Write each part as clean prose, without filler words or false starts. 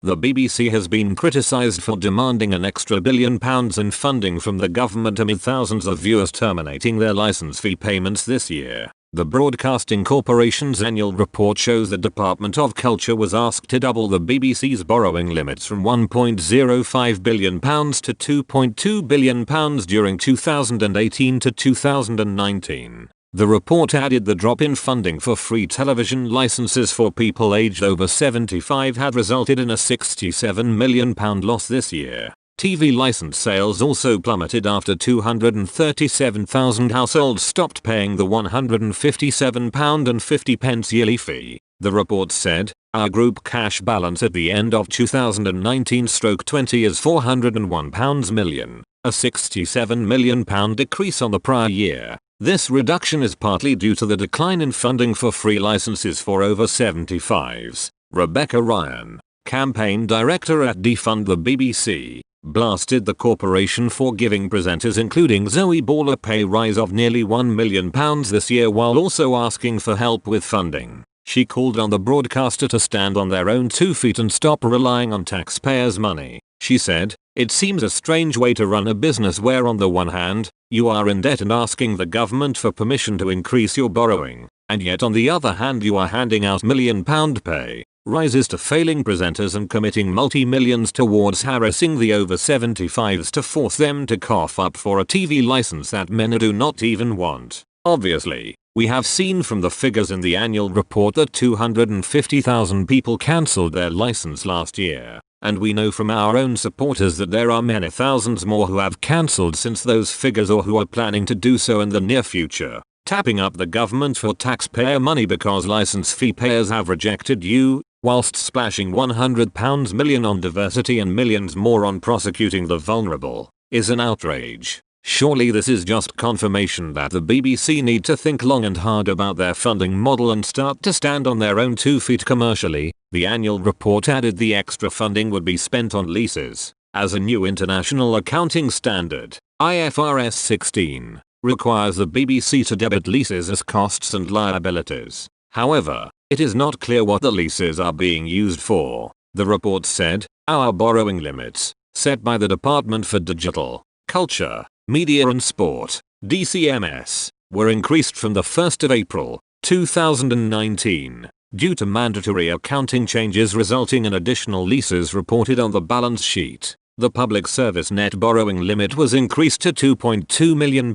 The BBC has been criticised for demanding an extra £1 billion in funding from the government amid thousands of viewers terminating their licence fee payments this year. The Broadcasting Corporation's annual report shows the Department of Culture was asked to double the BBC's borrowing limits from £1.05 billion to £2.2 billion during 2018 to 2019. The report added the drop in funding for free television licenses for people aged over 75 had resulted in a £67 million loss this year. TV license sales also plummeted after 237,000 households stopped paying the £157.50 yearly fee. The report said, our group cash balance at the end of 2019/20 is £401 million, a £67 million decrease on the prior year. This reduction is partly due to the decline in funding for free licenses for over 75s. Rebecca Ryan, campaign director at Defund the BBC, blasted the corporation for giving presenters including Zoe Ball a pay rise of nearly £1 million this year while also asking for help with funding. She called on the broadcaster to stand on their own 2 feet and stop relying on taxpayers' money. She said, it seems a strange way to run a business where on the one hand, you are in debt and asking the government for permission to increase your borrowing, and yet on the other hand you are handing out £1 million pay rises to failing presenters and committing multi-millions towards harassing the over 75s to force them to cough up for a TV license that many do not even want. Obviously, we have seen from the figures in the annual report that 250,000 people cancelled their license last year, and we know from our own supporters that there are many thousands more who have cancelled since those figures or who are planning to do so in the near future. Tapping up the government for taxpayer money because license fee payers have rejected you, whilst splashing £100 million on diversity and millions more on prosecuting the vulnerable, is an outrage. Surely this is just confirmation that the BBC need to think long and hard about their funding model and start to stand on their own 2 feet commercially. The annual report added the extra funding would be spent on leases, as a new international accounting standard, IFRS 16, requires the BBC to debit leases as costs and liabilities. However, it is not clear what the leases are being used for. The report said, our borrowing limits, set by the Department for Digital, Culture, Media and Sport, DCMS, were increased from the 1st of April, 2019, due to mandatory accounting changes resulting in additional leases reported on the balance sheet. The public service net borrowing limit was increased to £2.2 million,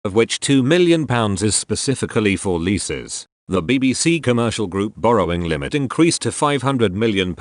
of which £2 million is specifically for leases. The BBC Commercial Group borrowing limit increased to £500 million,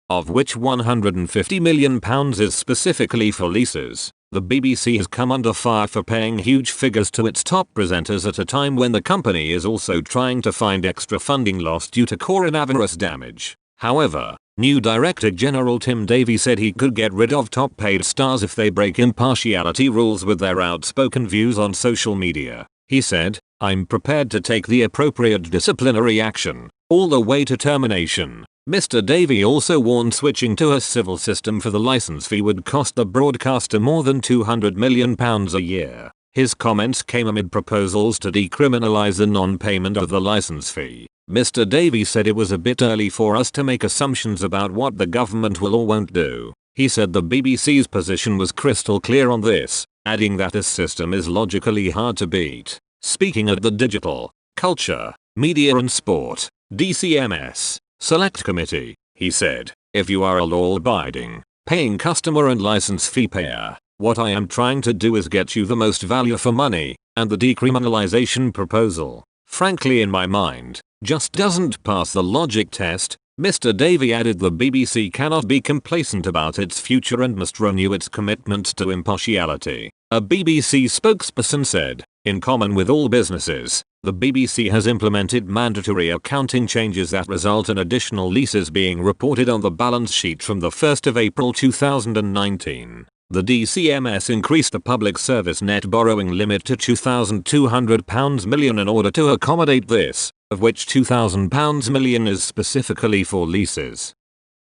of which £150 million is specifically for leases. The BBC has come under fire for paying huge figures to its top presenters at a time when the company is also trying to find extra funding lost due to coronavirus damage. However, new Director General Tim Davie said he could get rid of top paid stars if they break impartiality rules with their outspoken views on social media. He said, I'm prepared to take the appropriate disciplinary action, all the way to termination. Mr. Davie also warned switching to a civil system for the license fee would cost the broadcaster more than £200 million a year. His comments came amid proposals to decriminalise the non-payment of the license fee. Mr. Davie said it was a bit early for us to make assumptions about what the government will or won't do. He said the BBC's position was crystal clear on this, adding that this system is logically hard to beat. Speaking at the Digital, Culture, Media and Sport, DCMS, Select Committee, he said, if you are a law-abiding, paying customer and license fee payer, what I am trying to do is get you the most value for money, and the decriminalization proposal, frankly in my mind, just doesn't pass the logic test. Mr. Davie added the BBC cannot be complacent about its future and must renew its commitment to impartiality. A BBC spokesperson said, in common with all businesses, the BBC has implemented mandatory accounting changes that result in additional leases being reported on the balance sheet from the 1st of April 2019. The DCMS increased the public service net borrowing limit to £2,200 million in order to accommodate this, of which £2,000 million is specifically for leases.